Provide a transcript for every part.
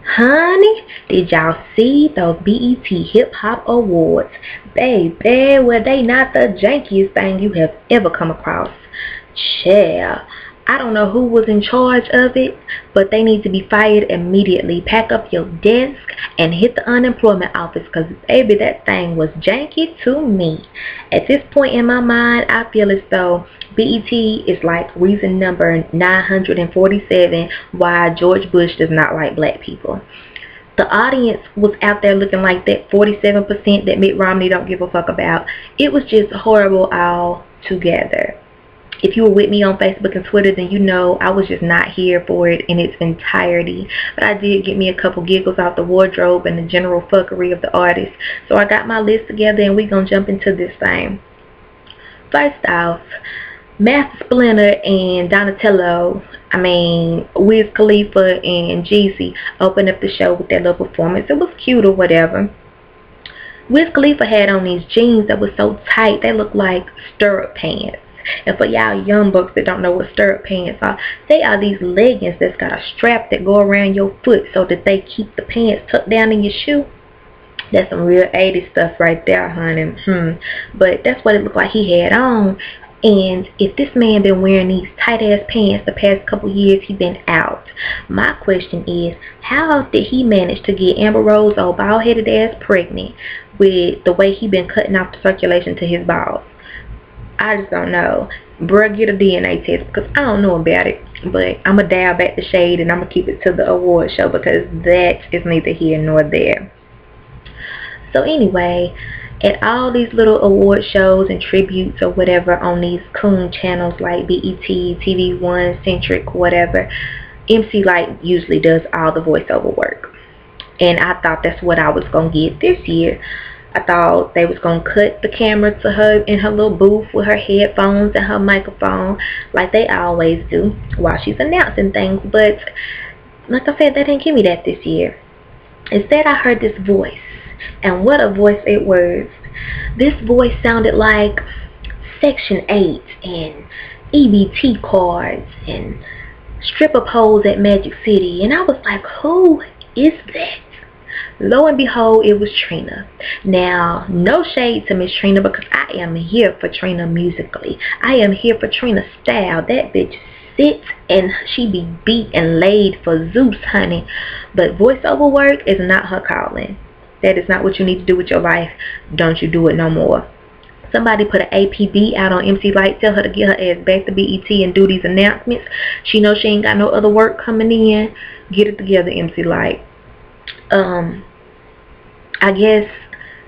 Honey, did y'all see those BET Hip Hop Awards? Baby, were they not the jankiest thing you have ever come across? Chill. I don't know who was in charge of it, but they need to be fired immediately. Pack up your desk and hit the unemployment office, because baby, that thing was janky to me. At this point in my mind, I feel as though BET is like reason number 947 why George Bush does not like black people. The audience was out there looking like that 47% that Mitt Romney don't give a fuck about. It was just horrible all together. If you were with me on Facebook and Twitter, then you know I was just not here for it in its entirety. But I did get me a couple giggles off the wardrobe and the general fuckery of the artist. So I got my list together and we gonna jump into this thing. First off, Master Splinter and Donatello, Wiz Khalifa and Jeezy opened up the show with their little performance. It was cute or whatever. Wiz Khalifa had on these jeans that were so tight, they looked like stirrup pants. And for y'all young bucks that don't know what stirrup pants are, they are these leggings that's got a strap that go around your foot so that they keep the pants tucked down in your shoe. That's some real 80s stuff right there, honey. But that's what it looked like he had on. And if this man been wearing these tight ass pants the past couple years, he been out. My question is, how did he manage to get Amber Rose old bald headed ass pregnant with the way he been cutting off the circulation to his balls? I just don't know. Bruh, get a DNA test, because I don't know about it. But I'm going to dial back the shade and I'm going to keep it to the award show, because that is neither here nor there. So anyway, at all these little award shows and tributes or whatever on these coon channels like BET, TV One, Centric, whatever, MC Lyte usually does all the voiceover work. And I thought that's what I was going to get this year. I thought they was going to cut the camera to her in her little booth with her headphones and her microphone like they always do while she's announcing things. But like I said, they didn't give me that this year. Instead, I heard this voice. And what a voice it was. This voice sounded like Section 8 and EBT cards and stripper poles at Magic City. And I was like, who is that? Lo and behold, it was Trina. Now, no shade to Miss Trina, because I am here for Trina musically. I am here for Trina's style. That bitch sits and she be beat and laid for Zeus, honey. But voiceover work is not her calling. That is not what you need to do with your life. Don't you do it no more. Somebody put an APB out on MC Lyte. Tell her to get her ass back to BET and do these announcements. She knows she ain't got no other work coming in. Get it together, MC Lyte. I guess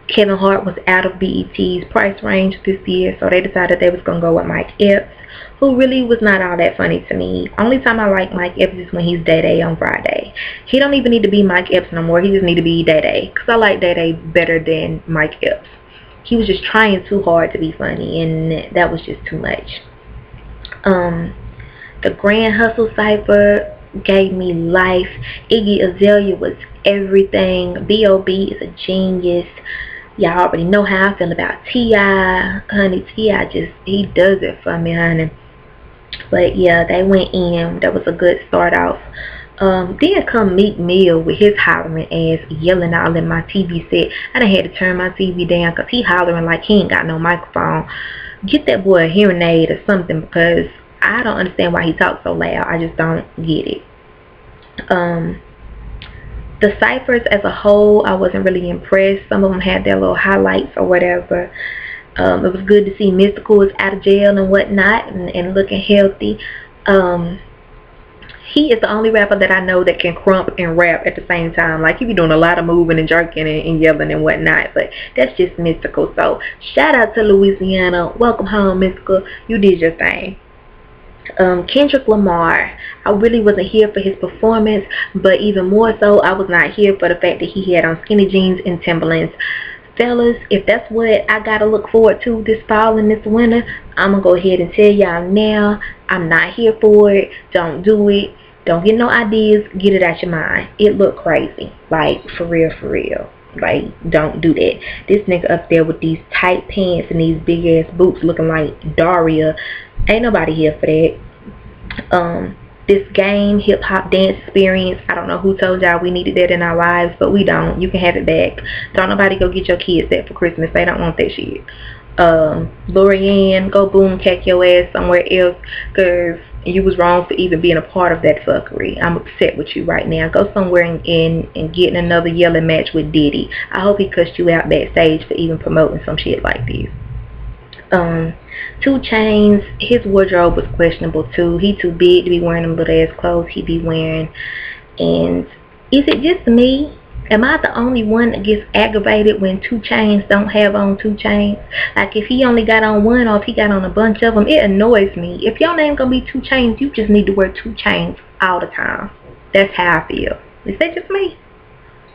Kevin Hart was out of BET's price range this year, so they decided they was going to go with Mike Epps, who really was not all that funny to me. Only time I like Mike Epps is when he's Day Day on Friday. He don't even need to be Mike Epps no more. He just need to be Day Day, because I like Day Day better than Mike Epps. He was just trying too hard to be funny, and that was just too much. The Grand Hustle Cipher gave me life. Iggy Azalea was everything. B.O.B. is a genius. Y'all already know how I feel about T.I. Honey, T.I. he does it for me, honey. But yeah, they went in. That was a good start off. Then come Meek Mill with his hollering ass, yelling all in my TV set. I done had to turn my TV down because he hollering like he ain't got no microphone. Get that boy a hearing aid or something, because I don't understand why he talks so loud. I just don't get it. The Ciphers as a whole, I wasn't really impressed. Some of them had their little highlights or whatever. It was good to see Mystical is out of jail and whatnot and looking healthy. He is the only rapper that I know that can crump and rap at the same time. Like, he be doing a lot of moving and jerking and yelling and whatnot. But that's just Mystical. So, shout out to Louisiana. Welcome home, Mystical. You did your thing. Kendrick Lamar, I really wasn't here for his performance, but even more so, I was not here for the fact that he had on skinny jeans and Timberlands. Fellas, if that's what I gotta look forward to this fall and this winter, I'm gonna go ahead and tell y'all now, I'm not here for it. Don't do it. Don't get no ideas. Get it out your mind. It look crazy. Like, for real, for real. Like, don't do that. This nigga up there with these tight pants and these big ass boots looking like Daria. Ain't nobody here for that. this game, hip-hop dance experience. I don't know who told y'all we needed that in our lives, but we don't. You can have it back. Don't nobody go get your kids that for Christmas. They don't want that shit. Lorianne, go boom cack your ass somewhere else, because you was wrong for even being a part of that fuckery. I'm upset with you right now. Go somewhere and get in another yelling match with Diddy. I hope he cussed you out backstage for even promoting some shit like this. 2 Chainz, his wardrobe was questionable too. He too big to be wearing them little ass clothes he be wearing. And is it just me? Am I the only one that gets aggravated when 2 Chainz don't have on 2 chains? Like if he only got on one or if he got on a bunch of them, it annoys me. If your name gonna be 2 Chainz, you just need to wear 2 chains all the time. That's how I feel. Is that just me?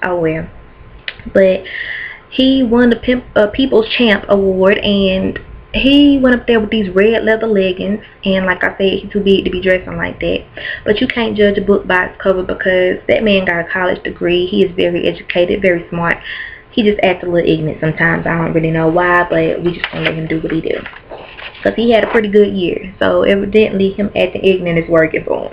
Oh well. But he won the People's Champ Award, and he went up there with these red leather leggings, and like I said, he's too big to be dressing like that. But you can't judge a book by its cover, because that man got a college degree. He is very educated, very smart. He just acts a little ignorant sometimes. I don't really know why, but we just gonna let him do what he do, because he had a pretty good year. So evidently him acting ignorant is working for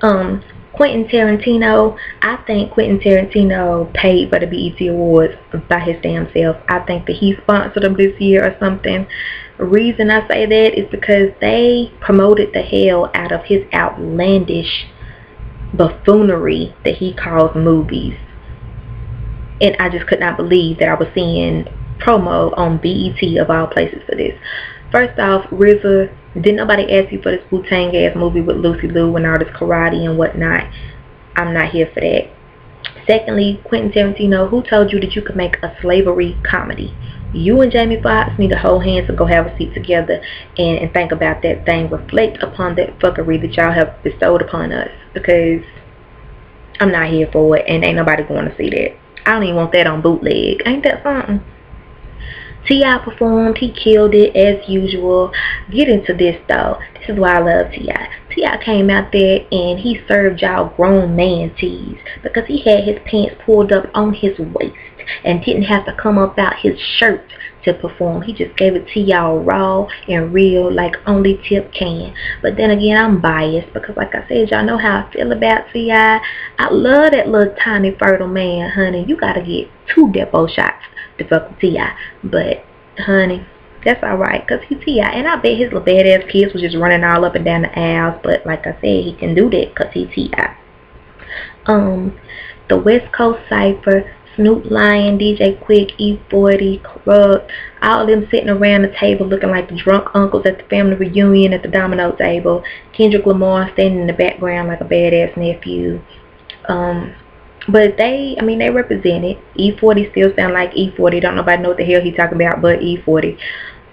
him. Quentin Tarantino, I think Quentin Tarantino paid for the BET Awards by his damn self. I think that he sponsored them this year or something. The reason I say that is because they promoted the hell out of his outlandish buffoonery that he calls movies. And I just could not believe that I was seeing promo on BET of all places for this. First off, RZA, didn't nobody ask you for this Wu-Tang ass movie with Lucy Liu and all this karate and whatnot. I'm not here for that. Secondly, Quentin Tarantino, who told you that you could make a slavery comedy? You and Jamie Foxx need to hold hands and go have a seat together and think about that thing. Reflect upon that fuckery that y'all have bestowed upon us, because I'm not here for it, and ain't nobody going to see that. I don't even want that on bootleg. Ain't that something? T.I. performed. He killed it as usual. Get into this though. This is why I love T.I. T.I. came out there and he served y'all grown man tees, because he had his pants pulled up on his waist and didn't have to come up out his shirt to perform. He just gave it to y'all raw and real, like only Tip can. But then again, I'm biased, because like I said, y'all know how I feel about T.I. I love that little tiny fertile man, honey. You gotta get 2 depot shots to fuck with T.I. But honey, that's alright, because he's T.I. And I bet his little badass kids was just running all up and down the aisles. But like I said, he can do that because he's T.I. The West Coast Cipher, Snoop Lion, DJ Quick, E40, Corrupt, all of them sitting around the table looking like the drunk uncles at the family reunion at the domino table. Kendrick Lamar standing in the background like a badass nephew. But they represented. E40 still sound like E40. Don't nobody know what the hell he talking about but E40.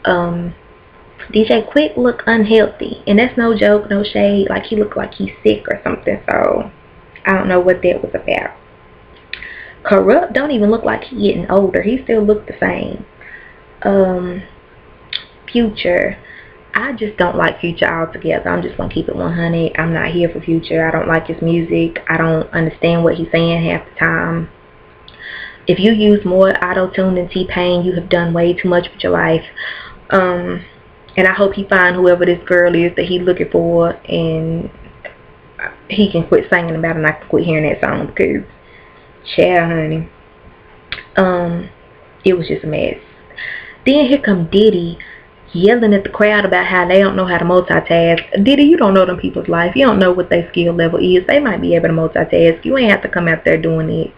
DJ Quick look unhealthy, and that's no joke, no shade. Like he looked like he's sick or something. So I don't know what that was about. Corrupt don't even look like he getting older. He still look the same. Future, I just don't like Future altogether. I'm just gonna keep it 100. I'm not here for Future. I don't like his music. I don't understand what he's saying half the time. If you use more auto-tune than T-Pain, you have done way too much with your life. And I hope he find whoever this girl is that he's looking for, and he can quit singing about it, and I can quit hearing that song, because child, honey, it was just a mess. Then here come Diddy yelling at the crowd about how they don't know how to multitask. Diddy, you don't know them people's life. You don't know what their skill level is. They might be able to multitask. You ain't have to come out there doing it.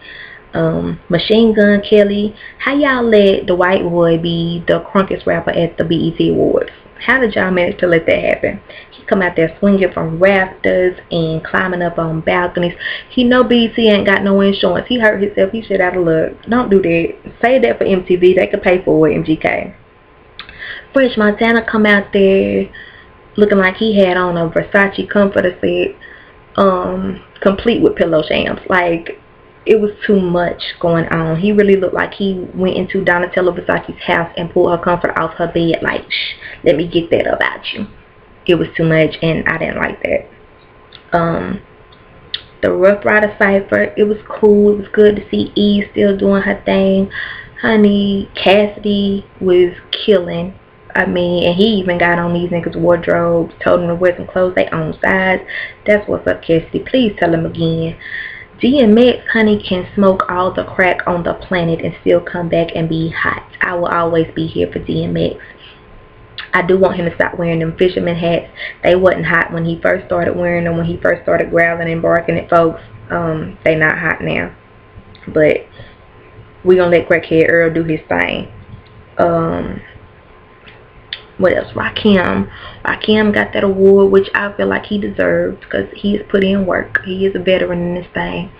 Machine Gun Kelly, how y'all let the white boy be the crunkest rapper at the BET Awards? How did y'all manage to let that happen? He come out there swinging from rafters and climbing up on balconies. He know BET ain't got no insurance. He hurt himself. He shit out of luck. Don't do that. Save that for MTV. They could pay for it, MGK. French Montana come out there looking like he had on a Versace comforter set, complete with pillow shams. Like, it was too much going on. He really looked like he went into Donatella Versace's house and pulled her comforter off her bed. Like, shh, let me get that about you. It was too much, and I didn't like that. The Rough Rider Cypher, it was cool. It was good to see Eve still doing her thing. Honey, Cassidy was killing. I mean, and he even got on these niggas' wardrobes, told them to wear some clothes they own size. That's what's up, Cassidy. Please tell him again. DMX, honey, can smoke all the crack on the planet and still come back and be hot. I will always be here for DMX. I do want him to stop wearing them fisherman hats. They wasn't hot when he first started wearing them, when he first started growling and barking at folks. They not hot now. But we gonna let Crackhead Earl do his thing. What else? Rakim got that award, which I feel like he deserves because he has put in work. He is a veteran in this thing.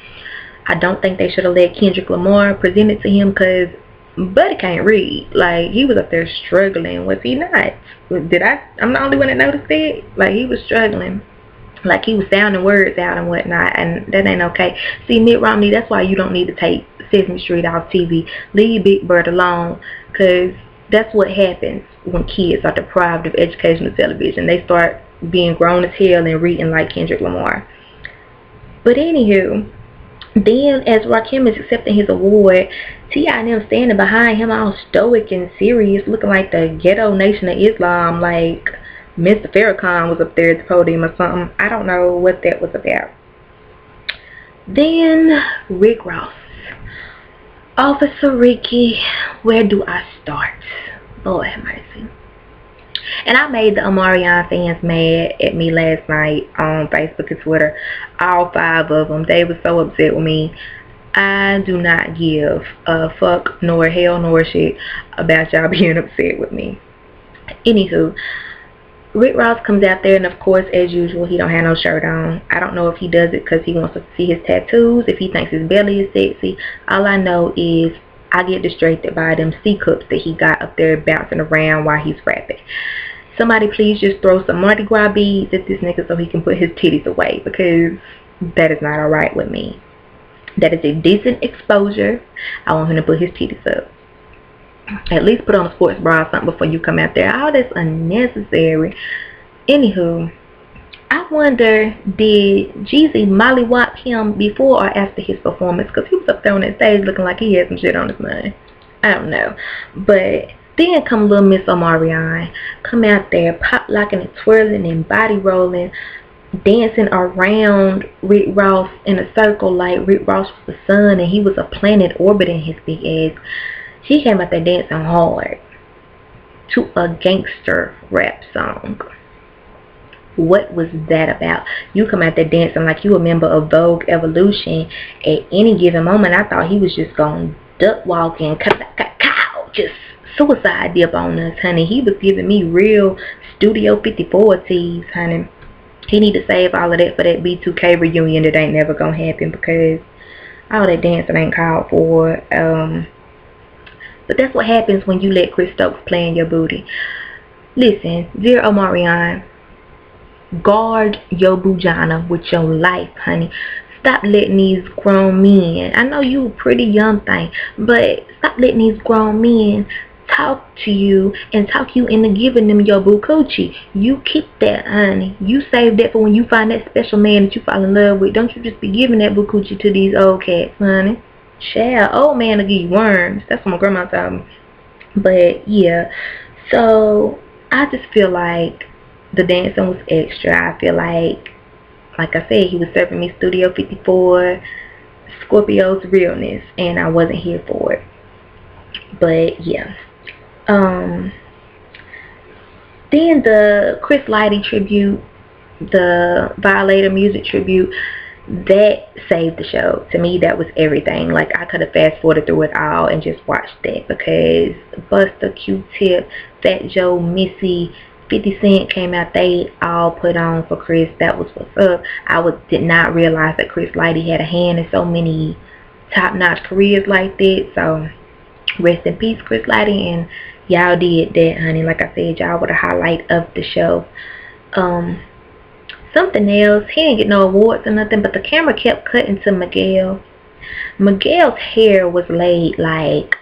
I don't think they should have let Kendrick Lamar present it to him because Buddy can't read. Like, he was up there struggling. Was he not? I'm the only one that noticed it? Like, he was struggling. Like, he was sounding words out and whatnot, and that ain't okay. See, Mitt Romney, that's why you don't need to take Sesame Street off TV. Leave Big Bird alone, because that's what happens when kids are deprived of educational television. They start being grown as hell and reading like Kendrick Lamar. But anywho, then as Rakim is accepting his award, T.I. and them standing behind him all stoic and serious, looking like the ghetto nation of Islam, like Mr. Farrakhan was up there at the podium or something. I don't know what that was about. Then Rick Ross. Officer Ricky, where do I start? Lord have mercy. And I made the Omarion fans mad at me last night on Facebook and Twitter. All 5 of them. They were so upset with me. I do not give a fuck nor hell nor shit about y'all being upset with me. Anywho, Rick Ross comes out there, and of course, as usual, he don't have no shirt on. I don't know if he does it because he wants to see his tattoos, if he thinks his belly is sexy. All I know is I get distracted by them C-cups that he got up there bouncing around while he's rapping. Somebody please just throw some Mardi Gras beads at this nigga so he can put his titties away, because that is not alright with me. That is a decent exposure. I want him to put his titties up. At least put on a sports bra or something before you come out there. All that's unnecessary. Anywho, I wonder, did Jeezy mollywop him before or after his performance? Because he was up there on that stage looking like he had some shit on his mind. I don't know. But then come little Miss Omarion. Come out there pop locking and twirling and body rolling, dancing around Rick Ross in a circle like Rick Ross was the sun and he was a planet orbiting his big ass. She came out there dancing hard to a gangster rap song. What was that about? You come out there dancing like you a member of Vogue Evolution. At any given moment, I thought he was just going duck walking, just suicide dip on us, honey. He was giving me real Studio 54 tease, honey. He need to save all of that for that B2K reunion that ain't never gonna happen, because all that dancing ain't called for. But that's what happens when you let Chris Stokes play in your booty. Listen, dear Omarion, guard your bujana with your life, honey. Stop letting these grown men, I know you a pretty young thing, but stop letting these grown men talk to you and talk you into giving them your boo coochie. You keep that, honey. You save that for when you find that special man that you fall in love with. Don't you just be giving that boo coochie to these old cats, honey. Child, old man will give you worms. That's what my grandma told me. But yeah, so I just feel like the dancing was extra. I feel like I said, he was serving me Studio 54, Scorpio's realness, and I wasn't here for it. But yeah. Then the Chris Lighty tribute, the Violator music tribute, that saved the show. To me, that was everything. Like, I could have fast forwarded through it all and just watched that, because Busta, Q-Tip, Fat Joe, Missy, 50 Cent came out. They all put on for Chris. That was what's up. Did not realize that Chris Lighty had a hand in so many top-notch careers like that. So rest in peace, Chris Lighty, and y'all did that, honey. Like I said, y'all were the highlight of the show. Something else, he didn't get no awards or nothing, but the camera kept cutting to Miguel. Miguel's hair was laid like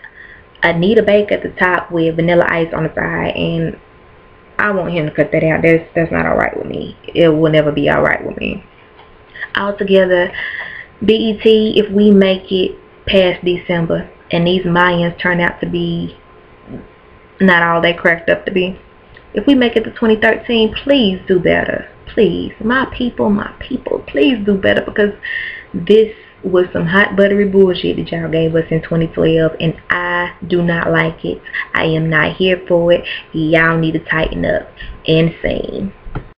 Anita Baker at the top with Vanilla Ice on the side, and I want him to cut that out. That's not alright with me. It will never be alright with me. Altogether, BET, if we make it past December and these Mayans turn out to be not all they cracked up to be. If we make it to 2013, please do better. Please, my people, please do better, because this was some hot buttery bullshit that y'all gave us in 2012, and I do not like it. I am not here for it. Y'all need to tighten up and sing.